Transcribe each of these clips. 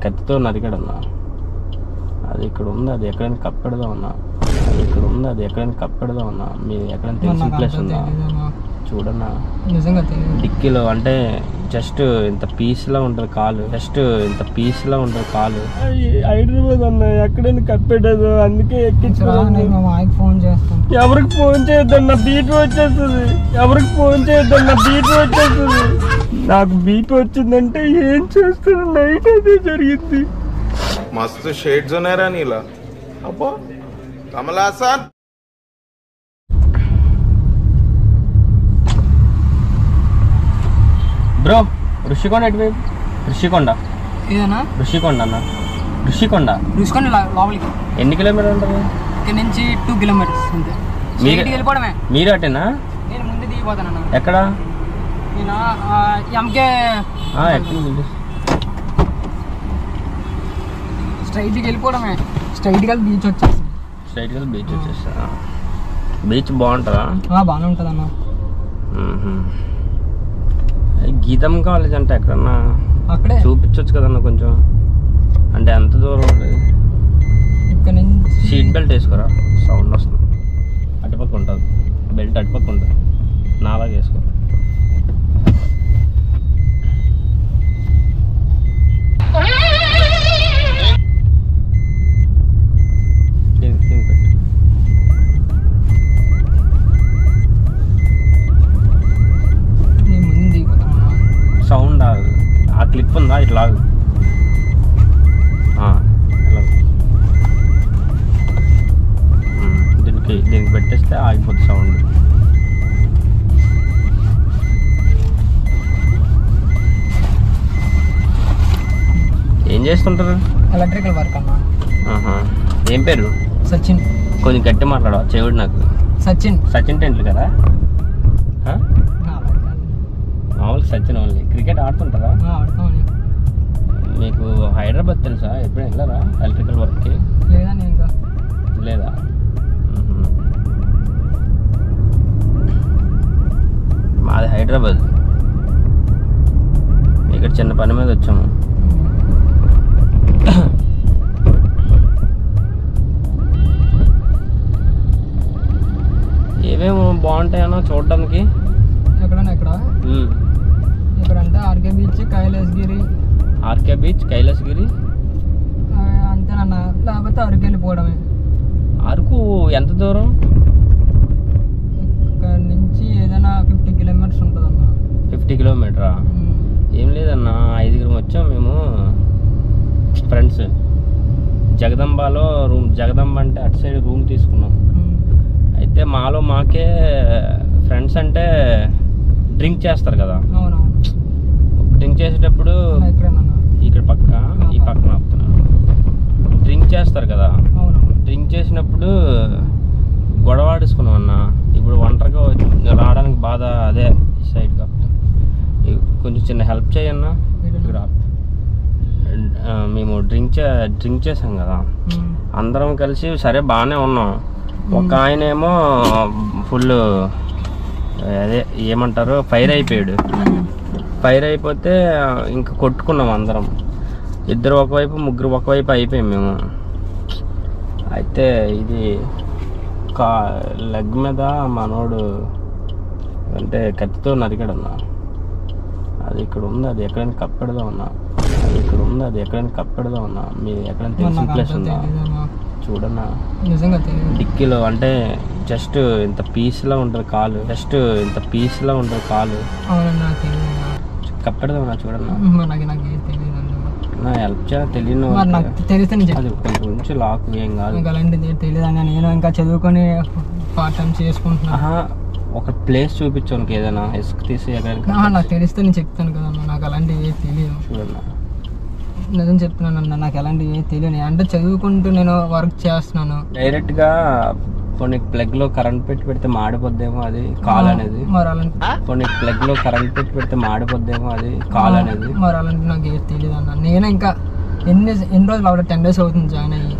కత్తితో నరికాడన్నా. అది ఇక్కడ ఉంది, అది ఎక్కడైనా కప్పెడదాం అన్నా. అది ఇక్కడ ఉంది, అది ఎక్కడైనా కప్పెడదాం అన్నా. మీరు ఎక్కడైనా తెలిసిన ప్లేస్ ఉందా చూడన్నా. డిక్కీలో అంటే జస్ట్ ఇంత పీస్లా ఉంటుంది కాలు, జస్ట్ ఇంత పీస్లా ఉంటుంది కాలు. హైదరాబాద్ అన్న ఎక్కడైనా కప్పెట్టదు, అందుకే ఫోన్ చేస్తాను. ఎవరికి ఫోన్ చేయొద్దన్న, బీపీ వచ్చేస్తుంది. ఎవరికి ఫోన్ చేయొద్దన్న, బీపీ వచ్చేస్తుంది. నాకు బీపీ వచ్చిందంటే ఏం చేస్తాను, నైట్ అదే జరిగింది. మస్తు షేడ్స్ ఉన్నాయరా నీలా. అబ్బా కమలాసన్. బ్రో ఋషికొండ ఎటువైపు? ఋషికొండ ఏదన్నా? ఋషికొండ అన్న, ఋషికొండ. ఋషికొండ లోపలికి ఎన్ని కిలోమీటర్లు ఉంటుంది? ఇక్కడ నుంచి 2 కిలోమీటర్స్ అంతే. వెళ్ళిపోవడమే. మీరు అటేనా? నేను ముందు దిగిపోతాను. ఎక్కడ? నేను ఎంకే స్ట్రైట్కి వెళ్ళిపోవడమే. స్ట్రైట్గా బీచ్ వచ్చేసి బీచ్ బాగుంటుందా? బాగానే ఉంటుంది అన్న. గీతం కాలేజ్ అంటే ఎక్కడన్నా అక్కడే చూపించవచ్చు కదన్నా కొంచెం. అంటే ఎంత దూరం ఉంటుంది ఇక్కడ నుంచి? సీట్ బెల్ట్ వేసుకోరా, సౌండ్ వస్తుంది. అటుపక్క ఉంటుంది బెల్ట్, అటుపక్క ఉంటుంది. నాలాగా వేసుకో. సౌండ్ ఆ క్లిప్ ఉందా ఇట్లా? దీనికి పెట్టేస్తే ఆగిపోతుంది సౌండ్. ఏం చేస్తుంటారు? ఎలక్ట్రికల్ వర్క్ అన్న. ఏం పేరు? సచిన్. కొంచెం గట్టి మాట్లాడవా చెవుడు నాకు. సచిన్ టెంట్లు కదా? మామూలుగా సచిన్ ఓన్లీ. క్రికెట్ ఆడుతుంటారా? మీకు హైదరాబాద్ తెలుసా? ఎప్పుడైనా వెళ్ళారా ఎలక్ట్రికల్ వర్క్కి? లేదా? మాది హైదరాబాద్. ఇక్కడ చిన్న పని మీద వచ్చాము. ఏమేమి బాగుంటాయన్నా చూడడానికి? ఇక్కడంటే ఆర్కే బీచ్, కైలాసగిరి. ఆర్కే బీచ్, కైలాసగిరి అంతేనన్నా. లేకపోతే అరకు వెళ్ళిపోవడమే. అరకు ఎంత దూరం? ఇక్కడ నుంచి ఏదైనా 50 కిలోమీటర్స్ ఉంటుంది అన్న. 50 కిలోమీటరా? ఏం లేదన్నా, 5 వచ్చాం మేము ఫ్రెండ్స్. జగదంబాలో రూమ్, జగదంబ అంటే అటు సైడ్ రూమ్ తీసుకున్నాం. అయితే మాలో మాకే ఫ్రెండ్స్ అంటే డ్రింక్ చేస్తారు కదా. డ్రింక్ చేసేటప్పుడు ఇక్కడ పక్క ఈ పక్కన ఆపుతున్నాను. డ్రింక్ చేస్తారు కదా. డ్రింక్ చేసినప్పుడు గొడవాడేసుకున్నాం అన్న. ఇప్పుడు ఒంటరిగా రావడానికి బాధ. అదే సైడ్ కాపుతా. కొంచెం చిన్న హెల్ప్ చేయన్నా. మేము డ్రింక్ చేసాం కదా, అందరం కలిసి సరే బాగానే ఉన్నాం. ఒక ఆయన ఏమో ఫుల్ అదే ఏమంటారు ఫైర్ అయిపోయాడు. ఫైర్ అయిపోతే ఇంకా కొట్టుకున్నాం అందరం. 2 ఒకవైపు, 3 ఒకవైపు అయిపోయాం మేము. అయితే ఇది లెగ్ మీద మనోడు అంటే కత్తితో నరికాడన్నా. అది ఇక్కడ ఉంది, అది ఎక్కడైనా కప్పెడదాం అన్నా. అది ఇక్కడ ఉంది, అది ఎక్కడైనా కప్పెడదాం అన్నా. మీరు ఎక్కడైనా తెలిసిన ప్లేస్ ఉందా చూడన్నా. డిక్కీలో అంటే జస్ట్ ఇంత పీస్లా ఉంటుంది కాలు, జస్ట్ ఇంత పీస్లా ఉంటుంది కాలు. కప్పెడదామన్నా చూడన్నా. నా హెల్ప్ చేయాలి. తెలియను అది కొంచెం లాక్ ఏం కాదు. తెలియదు. నేను ఇంకా చదువుకొని పార్ట్ టైం చేసుకుంటున్నా. ఒక ప్లేస్ చూపించాను ఏదైనా ఇసుక తీసి ఎక్కడికి. నాకు తెలిస్తే నేను చెప్తాను కదన్నా. నాకు అలాంటివి తెలియదు చూడన్నా. నిజం చెప్తున్నాను అన్న, నాకు ఎలాంటివి తెలియదు. అంటే చదువుకుంటూ నేను వర్క్ చేస్తున్నాను. డైరెక్ట్గా కొన్ని ప్లగ్లో కరెంట్ పెడితే మాడిపోద్దేమో అది కాల్ అనేది. కొన్ని ప్లగ్లో కరెంట్ పెడితే మాడిపోద్దేమో అది కాల్ అనేది. మరి అలాంటి నాకు ఏది తెలియదు అన్న. నేను ఇంకా ఎన్ని రోజులు అవ్వడం 10 days అవుతుంది జాయిన్ అయ్యి.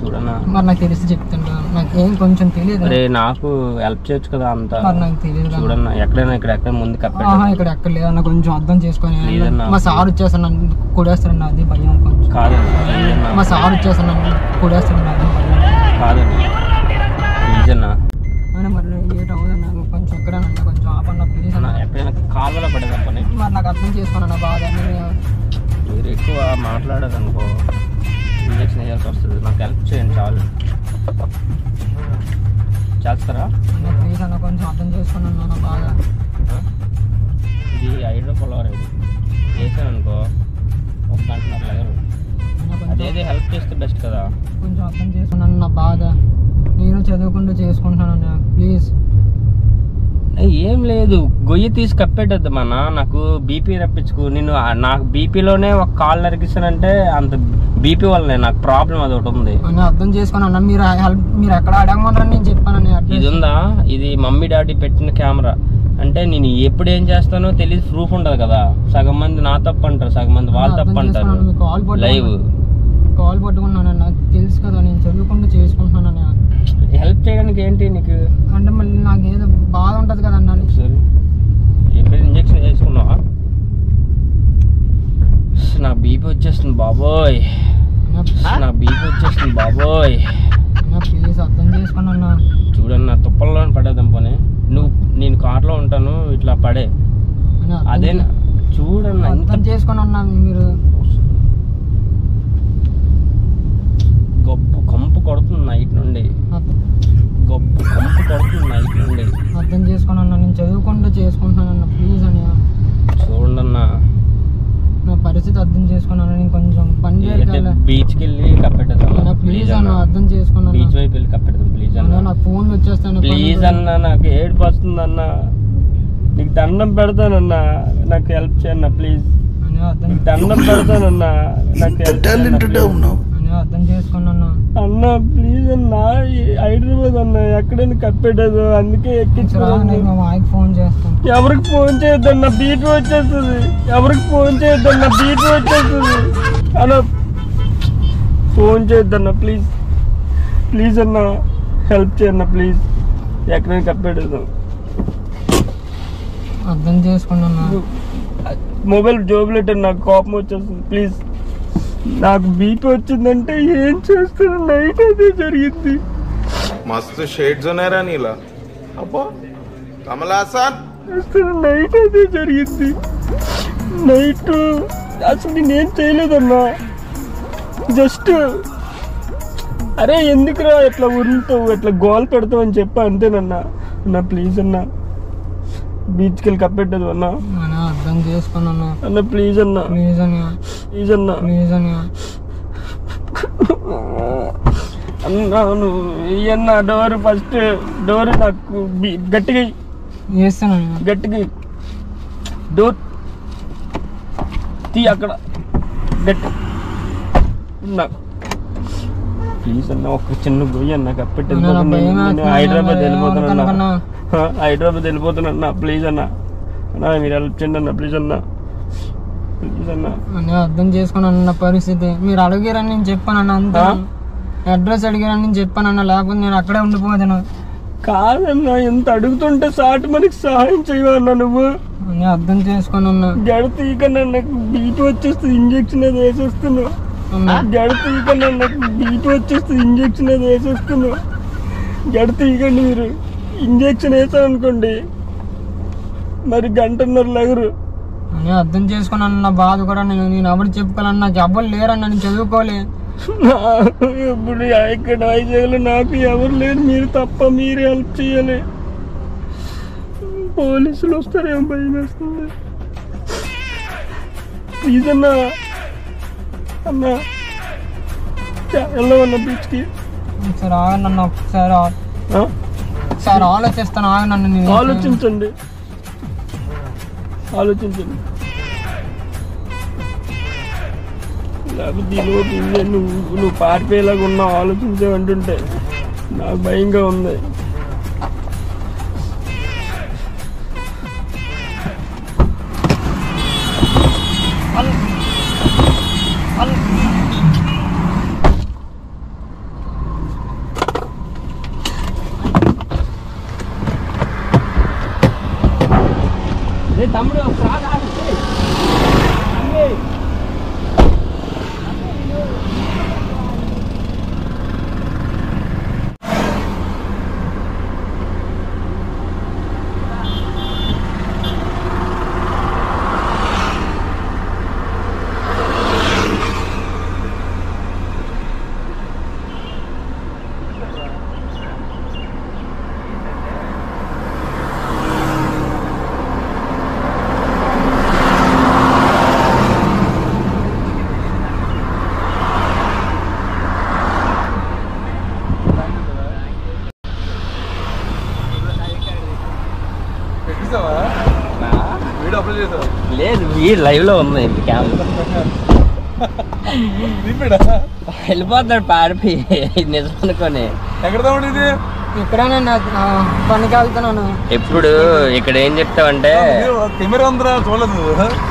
చూడన్నా. మరి నాకు తెలిసి చెప్తుంటా, నాకు ఏం కొంచెం తెలియదు. అరే నాకు హెల్ప్ చేయొచ్చు కదా అంతా. మరి నాకు తెలియదు చూడన్నా, ఎక్కడైనా ఎక్కడ ముందు కప్పెట్టా. ఇక్కడ ఎక్కడ లేదన్న, కొంచెం అర్థం చేసుకొని. లేదన్నా. మా సార్ వచ్చేస్తాను కొడేస్తాడు, అది భయం కొంచెం. కాదన్నా, మా సార్ వచ్చేస్తాను కొడేస్తాడు, అది భయం. కాదన్నా ప్లీజ్ అన్నా. అయినా మరి లేట్ అవుదన్నా, కొంచెం ఎక్కడన్నా కొంచెం ఆపన్న ప్లీజ్ అన్న. ఎక్కడైనా కాలువలో పడేదా పని. మరి నాకు అర్థం చేసుకోనన్నా బాధ. మీరు ఎక్కువ మాట్లాడదు అనుకో, ఇంజక్షన్ వేయాల్సి వస్తుంది. నాకు హెల్ప్ చేయండి చాలు. చేస్తారా? ప్లీజ్ అన్న, కొంచెం అర్థం చేసుకున్నాను నా బాధ. ఇది 5 రూపాయలు వేసాను అనుకో, 1 గంటన్నర లగరు. అదేదే హెల్ప్ చేస్తే బెస్ట్ కదా. కొంచెం అర్థం చేసుకున్నాను నా బాధ. నేను చదువుకుంటూ చేసుకుంటానన్నా ప్లీజ్. ఏం లేదు, గొయ్యి తీసి కప్పెట్టద్దమ్మా. నాకు బీపీ రప్పించుకు. నేను నాకు బీపీలోనే ఒక కాల్ నరికిస్తానంటే అంత బీపీ వల్లనే నాకు ప్రాబ్లం అది ఒకటి ఉంది. అర్థం చేసుకున్నా. మీరు హెల్ప్ మీరు ఎక్కడ అడగమంటారని నేను చెప్పాను. ఇది ఉందా, ఇది మమ్మీ డాడీ పెట్టిన కెమెరా. అంటే నేను ఎప్పుడు ఏం చేస్తానో తెలియదు, ప్రూఫ్ ఉండదు కదా. సగం మంది నా తప్పు అంటారు, సగం మంది వాళ్ళ తప్పు అంటారు. లైవ్ కాల్ పట్టుకున్నాను, నాకు తెలుసు కదా. నేను చదువుకుంటూ చేసుకుంటున్నాను. హెల్ప్ చేయడానికి ఏంటి నీకు అంటే మళ్ళీ నాకు ఏదో బాధ ఉంటుంది కదా అన్న. సరే, ఎప్పుడు ఇంజక్షన్ చేసుకున్నావా? నా బీపీ వచ్చేస్తుంది బాబోయ్, నా బీపీ వచ్చేస్తుంది బాబోయ్. ప్లీజ్ అర్థం చేసుకున్నా. చూడండి, నా తుప్పల్లో పడేద్దాం పోనీ. నేను కార్లో ఉంటాను, ఇట్లా పడే. అదే చూడన్నా, అర్థం చేసుకున్నా. మీరు గొప్ప కంపు కొడుతుంది నైట్ నుండి, గొప్ప కంపు కొడుతుంది నైట్ నుండి. అర్థం చేసుకున్నా. నేను చదువుకుంటూ చేసుకుంటున్నానన్న ప్లీజ్ అని. చూడన్నా, నా పరిస్థితి అర్థం చేసుకున్నాను. నేను కొంచెం పని చేయాలి. బీచ్కి వెళ్ళి కప్పెట్టేద్దాం ప్లీజ్ అన్న, అర్థం చేసుకున్నాను. బీచ్ వైపు వెళ్ళి కప్పెడదాం ప్లీజ్ అన్న. నా ఫోన్ వచ్చేస్తాను ప్లీజ్ అన్న, నాకు ఏడుపు వస్తుందన్నా. నీకు దండం పెడతానన్నా, నాకు హెల్ప్ చేయన్నా ప్లీజ్. నీకు దండం పెడతానన్నా, నాకు హెల్ప్ చేయన్నా. అర్థం చేసుకున్నా అన్న ప్లీజ్ అన్న. హైదరాబాద్ అన్న, ఎక్కడైనా కప్పెట్టదు, అందుకే ఎక్కించుకున్నాను. ఫోన్ చేస్తాను. ఎవరికి ఫోన్ చేయొద్దన్న, బీపీ వచ్చేస్తుంది. ఎవరికి ఫోన్ చేయొద్దన్న, బీపీ వచ్చేస్తుంది అన్న. ఫోన్ చేయొద్దన్న ప్లీజ్, ప్లీజ్ అన్న, హెల్ప్ చేయన్న ప్లీజ్. ఎక్కడైనా కప్పెట్టదు. అర్థం చేసుకున్నా. మొబైల్ జోబులెట్టు, నాకు కోపం వచ్చేస్తుంది ప్లీజ్. నాకు బీపీ వచ్చిందంటే ఏం చేస్తాను, నైట్ అదే జరిగింది. मस्त शेड्स ఉన్నాయి రా నీలా. అబ్బా కమలాసన్, నైట్ అదే జరిగింది. నైట్ అసలు నేనేం చేయలేదన్నా, జస్ట్ అరే ఎందుకురా ఎట్లా ఉరుతావు, ఎట్లా గోల్ పెడతావు అని చెప్పా అంతేనన్నా. అన్నా ప్లీజ్ అన్నా, బీచ్కి వెళ్ళి కప్పెట్టదు అన్నా. అర్థం చేసుకున్నా అన్న ప్లీజ్ అన్నా, ప్లీజ్ అన్నా, ప్లీజ్ అన్నా, ప్లీజ్ అన్నా. అన్నా నువ్వు ఇయ్యన్నా డోర్, ఫస్ట్ డోర్ నాకు గట్టిగా వేస్తాను. గట్టిగా డోర్ తీ, అక్కడ గట్టి నాకు ప్లీజ్ అన్న. ఒక చిన్న గొయ్యి అన్న కప్పెట్టి హైదరాబాద్ వెళ్ళిపోతానన్నా, హైదరాబాద్ వెళ్ళిపోతానన్నా ప్లీజ్ అన్న. అన్నా మీరు హెల్ప్ చేయండి అన్న ప్లీజ్ అన్న, ప్లీజ్ అన్న. అర్థం చేసుకున్నాను పరిస్థితి. మీరు అడిగారని నేను చెప్పానన్న, అంతా అడ్రస్ అడిగారని నేను చెప్పానన్న, లేకపోతే నేను అక్కడే ఉండిపోతాను. కాదన్నా, ఎంత అడుగుతుంటే సాటి మనకి సహాయం చేయవన్నా నువ్వు. అర్థం చేసుకున్నా. గడ తీయకన్నా, నాకు బీపీ వచ్చేస్తుంది, ఇంజక్షన్ అది వేసేస్తున్నావు. గడ తీయకన్నా, నాకు బీపీ వచ్చేస్తుంది, ఇంజక్షన్ అది వేసేస్తున్నావు. గడ తీయకండి మీరు. ఇంజక్షన్ వేసాను అనుకోండి, మరి 1.5 గంటన్నర లగరు. అర్థం చేసుకున్నాను నా బాధ కూడా. నేను ఎవరు చెప్పుకోవాలన్నా, నాకు ఎవ్వరు లేరన్నా, నేను చదువుకోలే. ఇప్పుడు ఇక్కడ వైజాగ్లో నాకు ఎవరు లేరు, మీరు తప్ప మీరే హెల్ప్ చేయాలి. పోలీసులు వస్తారేమో భయం వేస్తుంది. ప్లీజ్ అన్నా, అన్నా వెళ్ళవన్నా బీచ్కి. ఒకసారి ఆగనన్నా, ఒకసారి ఆలోచిస్తాను. ఆగనన్నా, ఆలోచించండి, ఆలోచించండి. లేకపోతే నువ్వు పారిపోయేలాగా ఉన్నావు, ఆలోచించావంటుంటే నాకు భయంగా ఉంది. రే తమ్ముడు ఫ్రాడ్ ఆడితే లేదు వీడు లైవ్ లో ఉంది కెమెరా వెళ్ళిపోతున్నాడు పాడిపోయి నిజం అనుకోని. ఇక్కడేనా పనికి వెళ్తున్నాను. ఎప్పుడు ఇక్కడ ఏం చెప్తావంటే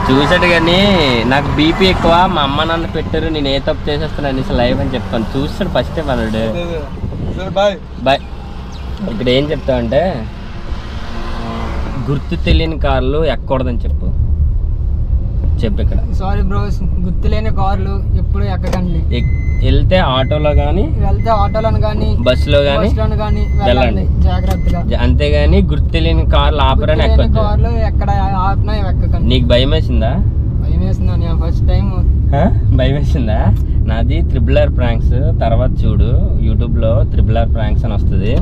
చూసాడు కానీ నాకు బీపీ ఎక్కువ, మా అమ్మ నాన్న పెట్టారు, నేను ఏ తప్పు చేసేస్తున్నాను అనేసి లైవ్ అని చెప్తాను. చూస్తాడు ఫస్ట్ మనడు. బాయ్. ఇక్కడ ఏం చెప్తావంటే గుర్తు తెలియని కార్లు ఎక్కకూడదని చెప్పు. ఇక్కడ సారీ బ్రో, గుర్తులేని కార్లు ఎప్పుడు ఎక్కకండి. వెళ్తే ఆటోలో కానీ బస్సులో కానీ వెళ్ళండి జాగ్రత్తగా. అంతేగాని గుర్తు తెలియని కార్లు ఆపరని కార్లు ఎక్కడ ఆపినా ఎక్కకండి. నీకు భయం వేసిందా? భయం వేసిందా? ఫస్ట్ టైం భయం వేసిందా? నాది RRR ప్రాంక్స్ తర్వాత చూడు యూట్యూబ్లో RRR ప్రాంక్స్ అని వస్తుంది.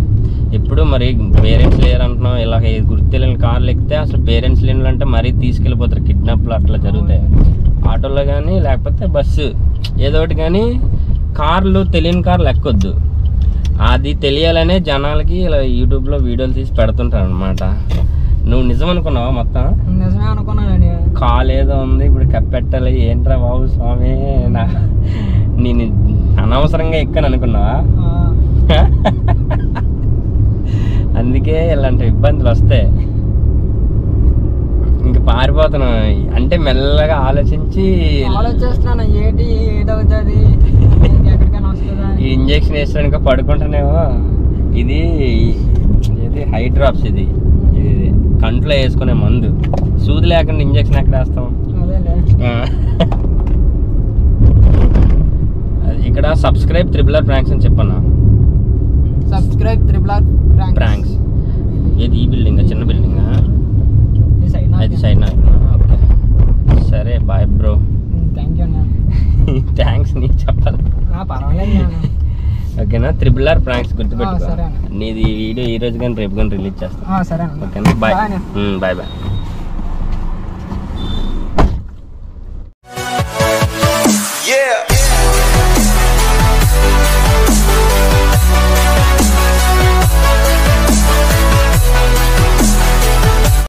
ఎప్పుడు మరి పేరెంట్స్ లేరు అంటున్నాం, ఇలా గుర్తు తెలియని కార్లు ఎక్కితే అసలు పేరెంట్స్ లేని అంటే మరీ తీసుకెళ్ళిపోతారు, కిడ్నాప్లు అట్లా జరుగుతాయి. ఆటోలో కానీ లేకపోతే బస్సు ఏదో ఒకటి, కానీ కార్లు తెలియని కార్లు ఎక్కొద్దు. అది తెలియాలనే జనాలకి ఇలా యూట్యూబ్లో వీడియోలు తీసి పెడుతుంటారు అనమాట. నువ్వు నిజం అనుకున్నావా? మొత్తం నిజమే అనుకున్నానండి. కాల్ ఏదో ఉంది ఇప్పుడు కప్పెట్టాలి, ఏంట్రా బాబు స్వామి నేను అనవసరంగా ఎక్కను అనుకున్నావా? అందుకే ఇలాంటి ఇబ్బందులు వస్తాయి. ఇంక పారిపోతున్నాం అంటే మెల్లగా ఆలోచిస్తున్నాను ఏదవుతుంది, ఈ ఇంజక్షన్ వేసడానికి పడుకుంటానేమో. ఇది హై డ్రాప్స్, ఇది కంట్లో వేసుకునే మందు. సూది లేకుండా ఇంజక్షన్ ఎక్కడ వేస్తాం? ఇక్కడ సబ్స్క్రైబ్ RRR ప్రాంక్స్ అని చెప్పన్నా. Subscribe RRR pranks. ఏది ఈ బిల్డింగ్? చిన్న బిల్డింగ్ అది సైడ్ నాకు. ఓకే సరే బాయ్ బ్రో. థ్యాంక్స్ నీకు చెప్పాలి. ఓకేనా? RRR ప్రాంక్స్ గుర్తుపెట్టుకో. నీది వీడియో ఈ రోజు కానీ రేపు కానీ రిలీజ్ చేస్తాను. ఓకేనా? Bye bye.